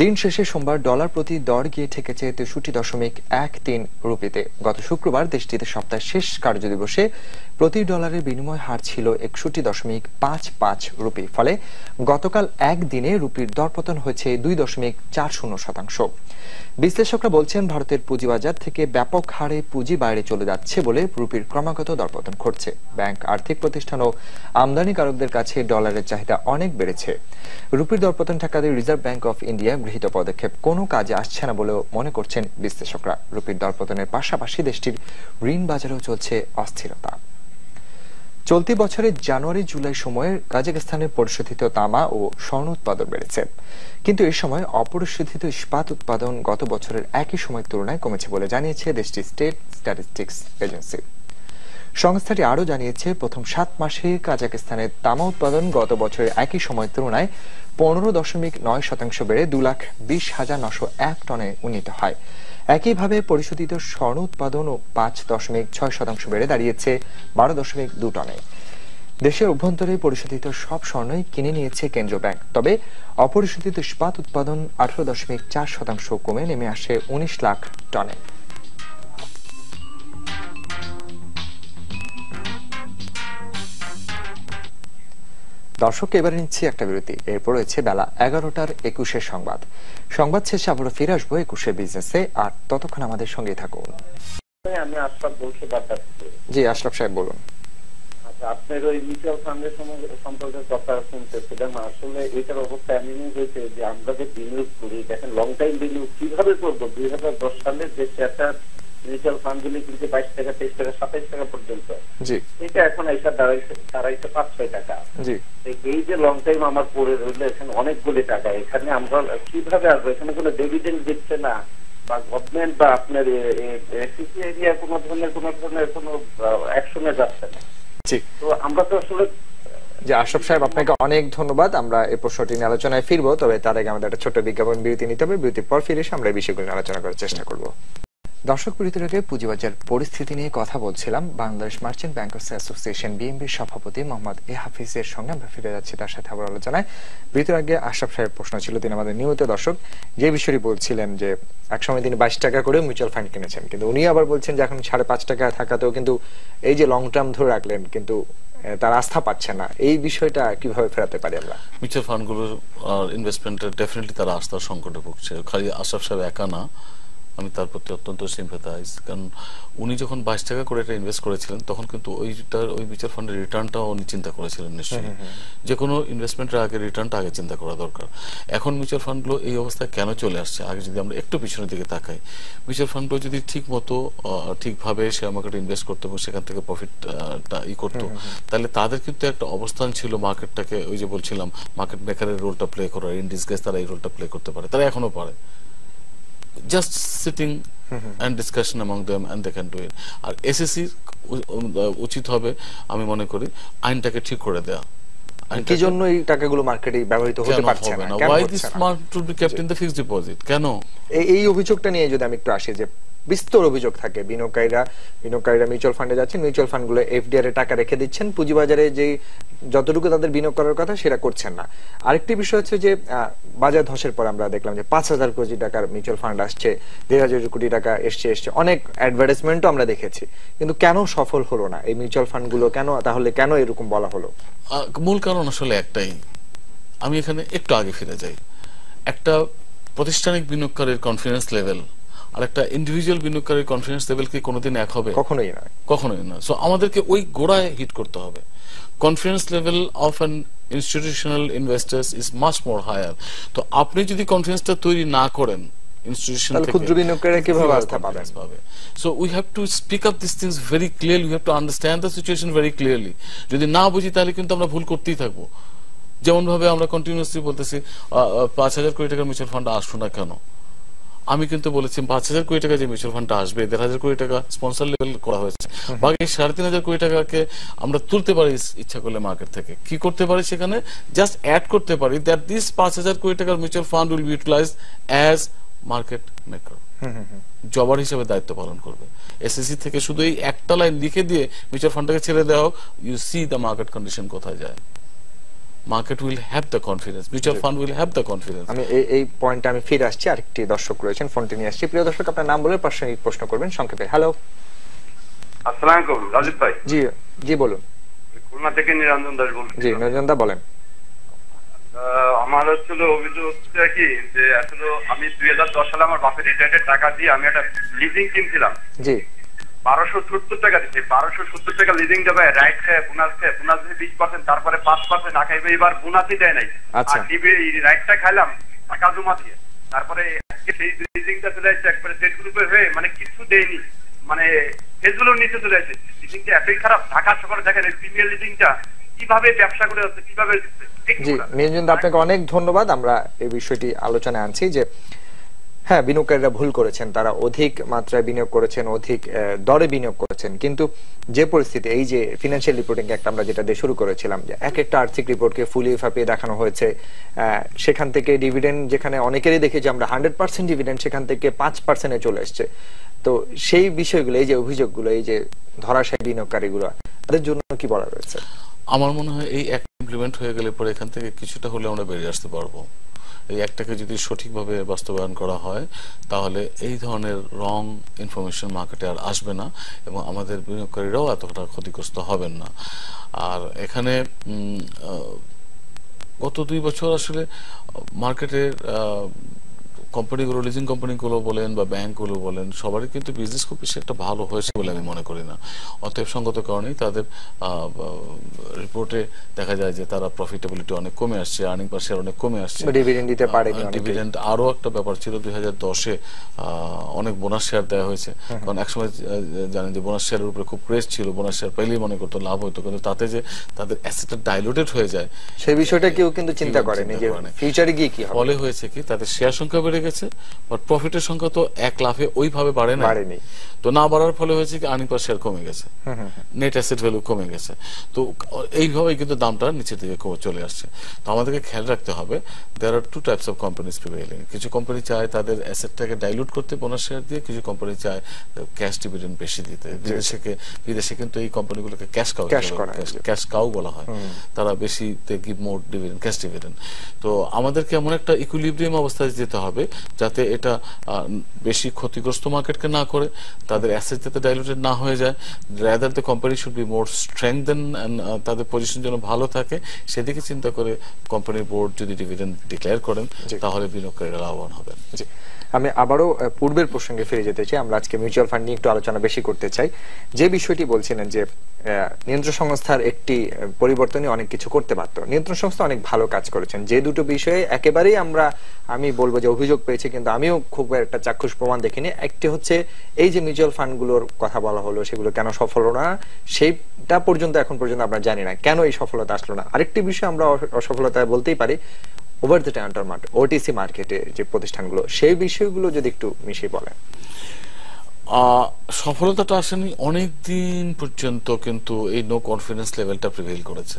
দিন শেষে সোমবার ডলার প্রতি দর গিয়ে ঠেকেছে 63.13 রুপিতে। গত শুক্রবার দেশটিতে সপ্তাহের শেষ কার্যদিবসে প্রতি ডলারের বিনিময় হার ছিল 61.55 রুপি। ফলে গতকাল একদিনে রুপির দরপতন হয়েছে 2.40%। বিশ্লেষকরা বলছেন, ভারতের পুঁজিবাজার থেকে ব্যাপক হারে পুঁজি বাইরে চলে যাচ্ছে বলে রুপির ক্রমাগত দরপতন ঘটছে। ব্যাংক, আর্থিক প্রতিষ্ঠান ও আমদানিকারকদের কাছে ডলারের চাহিদা অনেক বেড়েছে। রুপির দরপতন ঠেকাতে রিজার্ভ ব্যাংক অফ ইন্ডিয়া গৃহীত পদক্ষেপ কোনো কাজে আসছে না বলেও মনে করছেন বিশ্লেষকরা। রুপির দরপতনের পাশাপাশি দেশটির ঋণ বাজারেও চলছে অস্থিরতা। চলতি বছরের জানুয়ারি জুলাই সময়ে কাজাখস্তানে পরিশোধিত তামা ও স্বর্ণ উৎপাদন বেড়েছে, কিন্তু এই সময় অপরিশোধিত ইস্পাত উৎপাদন গত বছরের একই সময়ের তুলনায় কমেছে বলে জানিয়েছে দেশটির স্টেট স্ট্যাটিস্টিক্স এজেন্সি। সংস্থাটি আরও জানিয়েছে প্রথম 7 মাসে কাজাখস্তানের তামা উৎপাদন গত বছরের একই সময়ের তুলনায় 15.9% বেড়ে 2,20,901 টনে উন্নীত হয়। একইভাবে পরিশোধিত স্বর্ণ উৎপাদন ও 5.6% বেড়ে দাঁড়িয়েছে 12.2 টনে। দেশের অভ্যন্তরে পরিশোধিত সব স্বর্ণই কিনে নিয়েছে কেন্দ্রীয় ব্যাংক, তবে অপরিশোধিত ইস্পাত উৎপাদন 18.4% কমে নেমে আসে 19 লাখ টনে। দর্শক, এবারে নিচ্ছি একটা বিরতি, এরপর রয়েছে বেলা 11টার 21 সংবাদ। সংবাদ শেষে আবারও ফিরে আসবো 21 বিজনেসে, আর ততক্ষণ আমাদের সঙ্গেই থাকুন। আমি আশরাফ বলছি বাড্ডা থেকে। জি আশরাফ সাহেব বলুন। আচ্ছা, আপনার ওই মিউচুয়াল ফান্ডের সম্পর্কে কথা শুনতেছিলাম। আসলে এটার অবস্থা এমন হয়েছে যে আমরা যে বিনিয়োগ করি, দেখেন লং টাইম বিনিয়োগ কিভাবে করবো। 2010 সালে যে শেয়ারটা মিউচুয়াল ফান্ড গুলি কিনতে 22 টাকা, 23 টাকা, 27 টাকা পর্যন্ত, এটা এখন এসে দাঁড়াইছে 5-6 টাকা। এই যে লং টাইম আমার পড়ে রইলো, এখানে অনেকগুলি টাকা, এখানে আমরা কিভাবে আসবো? এখানে কোনো ডিভিডেন্ড দিচ্ছে না, বা গভর্নমেন্ট বা আপনার এসিসি এরিয়া কোনো ধরনের কোনো অ্যাকশনে যাচ্ছে না। তো আমরা তো আসলে যে আশরাফ সাহেব, আপনাকে অনেক ধন্যবাদ। আমরা এই প্রশ্নটি নিয়ে আলোচনায় ফিরবো, তবে তার আগে আমাদের একটা ছোট্ট বিজ্ঞাপন বিরতি নিতে হবে। বিরতির পর ফিরে এসে আমরা এই বিষয়গুলো নিয়ে আলোচনা করার চেষ্টা করবো। দর্শক, বিরতির আগে পুঁজিবাজার পরিস্থিতি নিয়ে কথা বলছিলাম। বাংলাদেশ মার্চেন্ট ব্যাংকার্স অ্যাসোসিয়েশন বিএমবির সভাপতি মোহাম্মদ এ হাফিজের সঙ্গে আমরা ফিরে যাচ্ছি তার সাথে আবার আলোচনায়। বিরতির আগে আশরাফ সাহেব প্রশ্ন ছিল, তিনি আমাদের নিয়মিত দর্শক, যে বিষয়টি বলছিলেন যে একসময় তিনি 22 টাকা করে মিউচুয়াল ফান্ড কিনেছেন, কিন্তু উনি আবার বলছেন যে এখন 5.5 টাকা থাকাতেও কিন্তু এই যে লং টার্ম ধরে রাখলেন, কিন্তু তার আস্থা পাচ্ছে না। এই বিষয়টা কিভাবে ফেরাতে পারি আমরা? মিউচুয়াল ফান্ডগুলোর ইনভেস্টমেন্টে ডেফিনেটলি তারা আস্থার সংকটে ভুগছে। খালি আশরাফ সাহেব একা না, আমি তার প্রতি অত্যন্ত সিম্পাথাইজ। কারণ উনি যখন 22 টাকা করে এটা ইনভেস্ট করেছিলেন, তখন কিন্তু ওই মিউচুয়াল ফান্ডের রিটার্নটাও উনি চিন্তা করেছিলেন নিশ্চয়ই। যে কোনো ইনভেস্টমেন্টের আগে রিটার্নটা আগে চিন্তা করা দরকার। এখন মিউচুয়াল ফান্ডগুলো এই অবস্থায় কেন চলে আসছে? আগে যদি আমরা একটু পিছনের দিকে তাকাই, মিউচুয়াল ফান্ডগুলো যদি ঠিক মতো ঠিকভাবে শেয়ার মার্কেটে ইনভেস্ট করতো এবং সেখান থেকে প্রফিটটা করতো, তাহলে তাদের কিন্তু একটা অবস্থান ছিল মার্কেটটাকে, ওই যে বলছিলাম, মার্কেট মেকারের রোলটা প্লে করার। ইন ডিসগাইজ তারা এই রোলটা প্লে করতে পারে, তারা এখনো পারে। Just sitting and discussion among them and they can do it. আর এসএসসি উচিত হবে, আমি মনে করি, আইনটাকে ঠিক করে দেয়া। কি জন্য এই টাকাগুলো মার্কেটে ব্যবহৃত হতে পারছে না? Why this amount should be kept in the fixed deposit? কেন? এই অভিযোগটা নিয়ে যদি আমি একটু আসি, যে বিস্তর অভিযোগ থাকে, বিনিয়োগকারীরা মিউচুয়াল ফান্ডে যাচ্ছেন, মিউচুয়াল ফান্ডগুলো এফডিআর এ টাকা রেখে দিচ্ছেন, পুঁজিবাজারে যে যতটুকু তাদের বিনিয়োগ করার কথা সেটা করছেন না। আরেকটি বিষয় হচ্ছে যে বাজার ধসের পর আমরা দেখলাম যে 5,000 কোটি টাকার মিউচুয়াল ফান্ড আসছে, 1,500 কোটি টাকা এসছে, অনেক অ্যাডভার্টাইজমেন্টও আমরা দেখেছি, কিন্তু কেন সফল হলো না এই মিউচুয়াল ফান্ডগুলো? কেন তাহলে কেন এরকম বলা হলো? মূল কারণ আসলে একটাই। আমি এখানে একটু আগে ফিরে যাই। একটা প্রতিষ্ঠানিক বিনিয়োগকারীর কনফিডেন্স লেভেল আর একটা ইন্ডিভিজুয়াল বিনিয়োগকারীর কনফিডেন্স লেভেল কি কোনোদিন এক হবে? কখনোই না, কখনোই না। সো আমাদেরকে ওই গোড়ায় হিট করতে হবে। Confidence level of an institutional investors is much more higher. তো আপনি যদি কনফিডেন্সটা তৈরি না করেন ইনস্টিটিউশন থেকে, ক্ষুদ্র বিনিয়োগকারীরা কিভাবে আস্থা পাবে? So we have to speak up this things very clearly, we have to understand the situation very clearly. যদি না বুঝি তাহলে কিন্তু আমরা ভুল করতেই থাকবো। যেমন ভাবে আমরা কন্টিনিউয়াসলি বলতেছি 5,000 কোটি টাকার মিউচুয়াল ফান্ড আসলো না কেন? আমি কিন্তু বলেছি 5,000 কোটি টাকা যে মিউচুয়াল ফান্ডটা আসবে, 1,500 কোটি টাকা স্পন্সর লেভেল করা হয়েছে, বাকি 3,500 কোটি টাকাকে আমরা তুলতে পারি ইচ্ছা করলে মার্কেট থেকে। কি করতে পারি? সেখানে জাস্ট অ্যাড করতে পারি দ্যাট দিস 5,000 কোটি টাকার mutual fund will be utilised as market maker, জবার হিসেবে দায়িত্ব পালন করবে। এসএসসি থেকে শুধু এই একটা লাইন লিখে দিয়ে মিউচুয়াল ফান্ডটাকে ছেড়ে দেওয়া হোক, you see the market condition কোথায় যায়। Market will have the confidence, mutual fund will have the confidence. আমি এই পয়েন্টে আমি ফিরে আসছি। আরেকটি দর্শক রয়েছেন, ফোনটি নিয়ে আসছি। প্রিয় দর্শক, আপনার নাম বলে প্রাসঙ্গিক প্রশ্ন করবেন সংক্ষেপে। হ্যালো, আসসালামু আলাইকুম রাজীব ভাই। জি জি বলুন। খুলনা থেকে নিরঞ্জন দাস বলছি। জি নিরঞ্জন দা বলেন। আমার হচ্ছিল অভিযোগ হচ্ছে কি, যে আসলে আমি 2010 সালে আমার বাপের রিটায়ার্ডের টাকা দিয়ে আমি একটা লিজিং কিনছিলাম। জি 1270 টাকা দিচ্ছি। 1270 টাকা লিজিং দেবে, রাইট খায়, বোনাস খায়, বোনাস দিয়ে 20%, তারপরে 5% না খাইবে। এবার বোনাসই দেয় নাই, আর টিভি রাইটটা খাইলাম টাকা জমা দিয়ে। তারপরে সেই লিজিংটা চলে আসছে একবারে স্টেট গ্রুপের হয়ে, মানে কিছু দেয়নি, মানে ফেসগুলো নিচে চলে আসে। লিজিংটা এতই খারাপ, ঢাকা শহরে দেখেন এই প্রিমিয়ার লিজিংটা কিভাবে ব্যবসা করে হচ্ছে, কিভাবে। জি নিরঞ্জন, আপনাকে অনেক ধন্যবাদ। আমরা এই বিষয়টি আলোচনায় আনছি যে হ্যাঁ, বিনিয়োগকারীরা ভুল করেছেন, তারা অধিক মাত্রায় বিনিয়োগ করেছেন, অধিক দরে বিনিয়োগ করেছেন। কিন্তু যে পরিস্থিতি, এই যে ফিনান্সিয়াল রিপোর্টিং একটা আমরা যেটা দিয়ে শুরু করেছিলাম, যে এক একটা আর্থিক রিপোর্টকে ফুলিয়ে ফাঁপিয়ে দেখানো হয়েছে, সেখান থেকে ডিভিডেন্ড যেখানে অনেকেরই দেখেছি আমরা 100% ডিভিডেন্ড, সেখান থেকে 5%-এ চলে এসছে। তো সেই বিষয়গুলো, এই যে অভিযোগগুলো, এই যে ধরাশায়ী বিনিয়োগকারীগুলো, তাদের জন্য কি বলা রয়েছে? আমার মনে হয় এই একটা ইমপ্লিমেন্ট হয়ে গেলে পরে এখান থেকে কিছুটা হলে আমরা বেরিয়ে আসতে পারবো। এই একটাকে যদি সঠিকভাবে বাস্তবায়ন করা হয় তাহলে এই ধরনের রং ইনফরমেশন মার্কেটে আর আসবে না এবং আমাদের বিনিয়োগকারীরাও এতটা ক্ষতিগ্রস্ত হবেন না। আর এখানে গত 2 বছর আসলে মার্কেটের কোম্পানিগুলো, লিজিং কোম্পানিগুলো বলেন বা ব্যাংকগুলো বলেন, সবারই কিন্তু বিজনেস খুব বেশি একটা ভালো হয়েছে বলে আমি মনে করি না। অতএব সঙ্গত কারণেই তাদের রিপোর্টে দেখা যায় যে তারা প্রফিটেবিলিটি অনেক কমে আসছে, আর্নিং পার শেয়ার অনেক কমে আসছে, ডিভিডেন্ড দিতে পারেনি। ডিভিডেন্ড আরো একটা ব্যাপার ছিল, 2010-এ অনেক বোনাস শেয়ার দেওয়া হয়েছে, কারণ একসময় জানেন যে বোনাস শেয়ারের উপরে খুব ক্রেজ ছিল, বোনাস শেয়ার পেলেই মনে করতো লাভ হতো, কিন্তু তাতে যে তাদের অ্যাসেটটা ডাইলুটেড হয়ে যায় সেই বিষয়টা কেউ কিন্তু চিন্তা করেনি যে ফিউচারে গিয়ে কি হবে। ফলে হয়েছে কি, তাদের শেয়ার সংখ্যা বেড়ে গেছে, বাট প্রফিটের সংখ্যা তো এক লাফে ওইভাবে বাড়েনি। তো না বাড়ার ফলে হয়েছে কি, আর্নিং পার শেয়ার কমে গেছে, নেট অ্যাসেট ভ্যালু কমে গেছে। তো এইভাবে কিন্তু দামটা নিচের দিকে চলে আসছে। তো আমাদেরকে খেয়াল রাখতে হবে, দেয়ার আর 2 টাইপস অফ কোম্পানিজ প্রিভেইলিং। কিছু কোম্পানি চায় তাদের অ্যাসেটটাকে ডাইলুট করতে বোনাস শেয়ার দিয়ে, কিছু কোম্পানি চায় ক্যাশ ডিভিডেন্ড বেশি দিতে। বিদেশে কিন্তু এই কোম্পানিগুলোকে ক্যাশ কাউ বলা হয়, তারা বেশি give more dividend, cash dividend. তো আমাদেরকে এমন একটা ইকুইলিব্রিয়াম অবস্থায় যেতে হবে যাতে এটা বেশি ক্ষতিগ্রস্ত মার্কেটকে না করে, তাদের অ্যাসেট যাতে ডাইলুটেড না হয়ে যায়, rather the company should be more strengthen, তাদের পজিশন যেন ভালো থাকে, সেদিকে চিন্তা করে কোম্পানির বোর্ড যদি ডিভিডেন্ড ডিক্লেয়ার করেন তাহলে বিনিয়োগকারীরা লাভবান হবেন। আমি আবারও পূর্বের প্রসঙ্গে ফিরে যেতে চাই। আমরা আজকে মিউচুয়াল ফান্ড নিয়ে একটু আলোচনা বেশি করতে চাই। যে বিষয়টি বলছিলেন যে নিয়ন্ত্রণ সংস্থার একটি পরিবর্তনই অনেক কিছু করতে পারত, নিয়ন্ত্রণ সংস্থা অনেক ভালো কাজ করেছেন। যে দুটো বিষয়ে একেবারেই আমি বলবো যে অভিযোগ পেয়েছি, কিন্তু আমিও খুব একটা চাক্ষুষ প্রমাণ দেখিনি। একটি হচ্ছে এই যে মিউচুয়াল ফান্ডগুলোর কথা বলা হলো, সেগুলো কেন সফল হলো না, সেইটা পর্যন্ত এখন পর্যন্ত আমরা জানি না কেন এই সফলতা আসলো না। আরেকটি বিষয় আমরা অসফলতা বলতেই পারি, over the counter market, OTC মার্কেটে যে প্রতিষ্ঠানগুলো, সেই বিষয়গুলো যদি একটু মিশিয়ে বলেন। সফলতাটা আসেনি অনেক দিন পর্যন্ত, কিন্তু এই নো কনফিডেন্স লেভেলটা প্রিভেইল করেছে।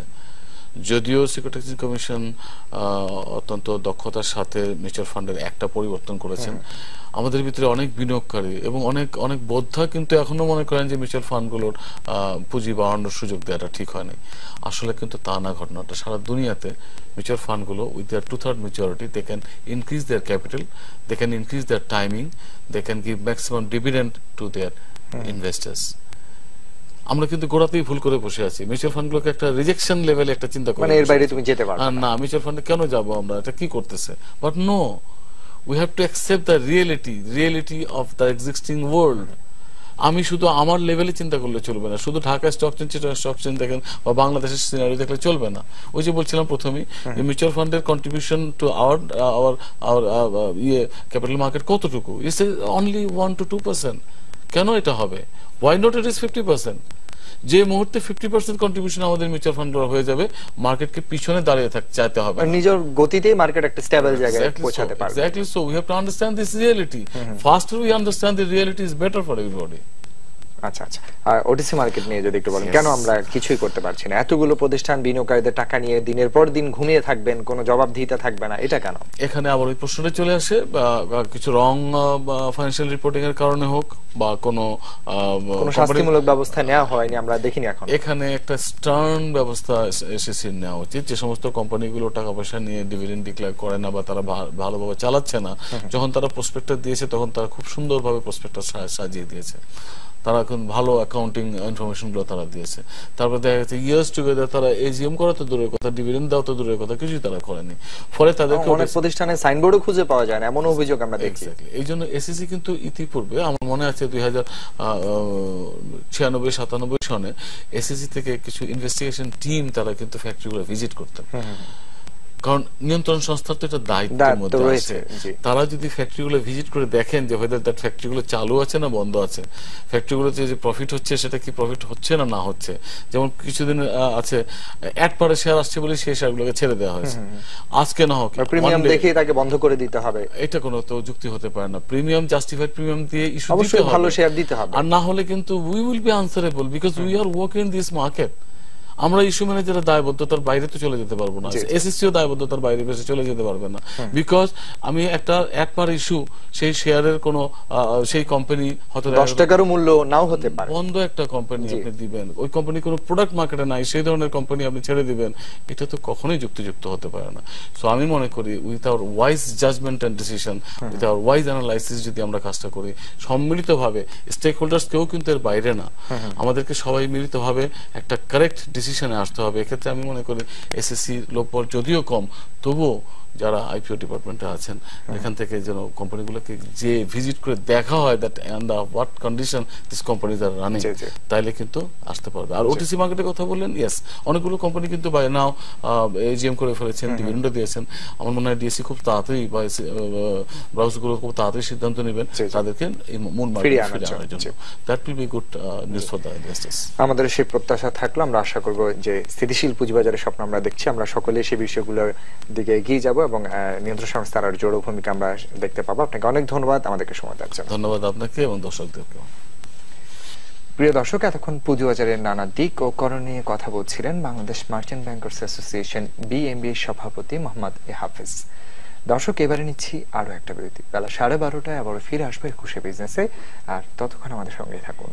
যদিও সিকিউরিটি কমিশন অত্যন্ত দক্ষতার সাথে মিউচুয়াল ফান্ডের একটা পরিবর্তন করেছেন, আমাদের ভিতরে অনেক বিনিয়োগকারী এবং অনেক অনেক বোদ্ধা কিন্তু এখনো মনে করেন যে মিউচুয়াল ফান্ডগুলোর পুঁজি বাড়ানোর সুযোগ দেওয়াটা ঠিক হয়নি। আসলে কিন্তু তা না ঘটনাটা। সারা দুনিয়াতে মিউচুয়াল ফান্ডগুলো with their 2/3 maturity they can increase their capital, they can increase their timing, they can give maximum dividend to their investors. আমরা কিন্তু গোড়াতেই ভুল করে বসে আছি। মিউচুয়াল ফান্ডগুলোকে একটা রিজেকশন লেভেলে একটা চিন্তা করি, এর বাইরে তুমি যেতে পারবে না, মিউচুয়াল ফান্ডে কেন যাব আমরা, এটা কি করতেছে। But no, we have to accept the reality of the existing world. আমি শুধু আমার লেভেলে চিন্তা করলে চলবে না, শুধু ঢাকা স্টক চেঞ্জ দেখেন বা বাংলাদেশের সিনারিও দেখলে চলবে না। ওই যে বলছিলাম প্রথমেই, মিউচুয়াল ফান্ডের contribution to our capital market কতটুকু, ইটস অনলি 1 to 2%। কেন এটা হবে? why not it is 50%? যে মুহূর্তে 50% কন্ট্রিবিউশন আমাদের মিউচুয়াল ফান্ড হয়ে যাবে, মার্কেটকে পিছনে দাঁড়িয়ে চাইতে হবে, নিজের গতিতেই মার্কেট একটা স্টেবল জায়গায় পৌঁছাতে পারবে। Exactly, so we have to understand this reality. Faster we understand the reality is better for everybody. আচ্ছা আচ্ছা, আর ওটিসি মার্কেট নিয়ে যদি একটু বলেন, কেন আমরা কিছুই করতে পারছি না? এতগুলো প্রতিষ্ঠান বিনিয়োগকারীদের টাকা নিয়ে দিনের পর দিন ঘুমিয়ে থাকবেন, কোনো জবাবদিহিতা থাকবে না, এটা কেন? এখানে আবার ওই প্রশ্নটা চলে আসে, কিছু রং ফাইন্যান্সিয়াল রিপোর্টিং এর কারণে হোক বা কোনো শাস্তিমূলক ব্যবস্থা নেওয়া হয়নি, আমরা দেখিনি এখন। এখানে একটা স্টার্ন ব্যবস্থা এসএসসির নেওয়া উচিত। যে সমস্ত কোম্পানিগুলো টাকা পয়সা নিয়ে ডিভিডেন্ড ডিক্লেয়ার করে না বা তারা ভালোভাবে চালাচ্ছে না, যখন তারা প্রসপেক্টাস দিয়েছে তখন তারা খুব সুন্দরভাবে প্রসপেক্টাস সাজিয়ে দিয়েছে, তারা এখন ভালো অ্যাকাউন্টিং ইনফরমেশন গুলো তারা দিয়েছে। তারপর দেখা গেছে ইয়ার্স টুগেদার তারা এজিএম করা তো দূরের কথা, ডিভিডেন্ড দেওয়া তো দূরের কথা, কিছুই তারা করেনি। ফলে তাদেরকে অনেক প্রতিষ্ঠানে সাইনবোর্ডও খুঁজে পাওয়া যায় না, এমন অভিযোগ আমরা দেখি। এই জন্য এসএসসি কিন্তু ইতিপূর্বে আমার মনে আছে 2096-97 সনে এসএসসি থেকে কিছু ইনভেস্টিগেশন টিম তারা কিন্তু ফ্যাক্টরিগুলো ভিজিট করতেন। কারণ নিয়ন্ত্রণ সংস্থার তো এটা দায়িত্বের মধ্যে আছে। তারা যদি ফ্যাক্টরিগুলো ভিজিট করে দেখেন যে হয়তো তার ফ্যাক্টরিগুলো চালু আছে না বন্ধ আছে, ফ্যাক্টরিগুলোতে যে প্রফিট হচ্ছে সেটা কি প্রফিট হচ্ছে না না হচ্ছে। যেমন কিছুদিন আছে অ্যাড পারে শেয়ার আসছে বলে সেই শেয়ারগুলোকে ছেড়ে দেওয়া হয়েছে, আজকে না হোক প্রিমিয়াম দেখে তাকে বন্ধ করে দিতে হবে, এটা কোনো তো যুক্তি হতে পারে না। প্রিমিয়াম জাস্টিফাইড প্রিমিয়াম দিয়ে ইস্যু দিতে অবশ্যই হবে, ভালো শেয়ার দিতে হবে, আর না হলে কিন্তু we will be answerable because we are working in this market. আমরা ইস্যু ম্যানেজারের দায়বদ্ধতার বাইরে তো চলে যেতে পারবো না, এসএসসিও দায়বদ্ধতার বাইরে বেশি চলে যেতে পারবে না, বিকজ আমি একটা এক পার ইস্যু সেই শেয়ারের কোনো সেই কোম্পানি হয়তো 10 টাকারও মূল্য নাও হতে পারে, বন্ধ একটা কোম্পানি আপনি দিবেন, ওই কোম্পানি কোনো প্রোডাক্ট মার্কেটে নাই সেই ধরনের কোম্পানি আপনি ছেড়ে দিবেন, এটা তো কখনোই যুক্তিযুক্ত হতে পারে না। সো আমি মনে করি with our wise judgement and decision, with our wise analysis যদি আমরা কাজটা করি সম্মিলিতভাবে, স্টেক হোল্ডার্স কেউ কিন্তু এর বাইরে না, আমাদেরকে সবাই মিলিতভাবে একটা কারেক্ট ডিসিশনে আসতে হবে। এক্ষেত্রে আমি মনে করি এসএসসি লোকবল যদিও কম, তবুও যারা আইপিও ডিপার্টমেন্টে আছেন এখান থেকে যেন কোম্পানিগুলোকে যে ভিজিট করে দেখা হয় that and what condition this companies are running, তাইলে কিন্তু আসতে পারবে। আর ওটিসি মার্কেটের কথা বললেন, ইয়েস অনেকগুলো কোম্পানি কিন্তু বাই নাও এজিএম করে ফেলেছেন, ডিভিডেন্ড দিয়েছেন। আমার মনে হয় ডিএসসি খুব তাড়াতাড়ি বা ব্রাউজারগুলো খুব তাড়াতাড়ি সিদ্ধান্ত নেবেন তাদেরকে এই মূল মার্কেটে ফিরে আনার জন্য। That will be good news for the investors. আমাদের সেই প্রত্যাশা থাকলো, আমরা আশা করব যে স্থিতিশীল পুঁজিবাজারের স্বপ্ন আমরা দেখছি, আমরা সকলে সেই বিষয়গুলোর দিকে এগিয়ে যাব এবং নিয়ন্ত্রণ সংস্থার আর জোড়ো ভূমিকা আমরা দেখতে পাবো। আপনাকে অনেক ধন্যবাদ আমাদেরকে সময় দেওয়ার জন্য। ধন্যবাদ আপনাকে এবং দর্শকদেরকে। প্রিয় দর্শক, এতক্ষণ পুঁজিবাজারের নানা দিক ও করণীয় কথা বলছিলেন বাংলাদেশ মার্চেন্ট ব্যাংকার্স অ্যাসোসিয়েশন বিএমবি সভাপতি মোহাম্মদ হাফেজ। দর্শক, এবারে নিচ্ছি আরো একটা বিরতি, বেলা 12:30টায় আবার ফিরে আসবো একুশে বিজনেসে, আর ততক্ষণ আমাদের সঙ্গেই থাকুন।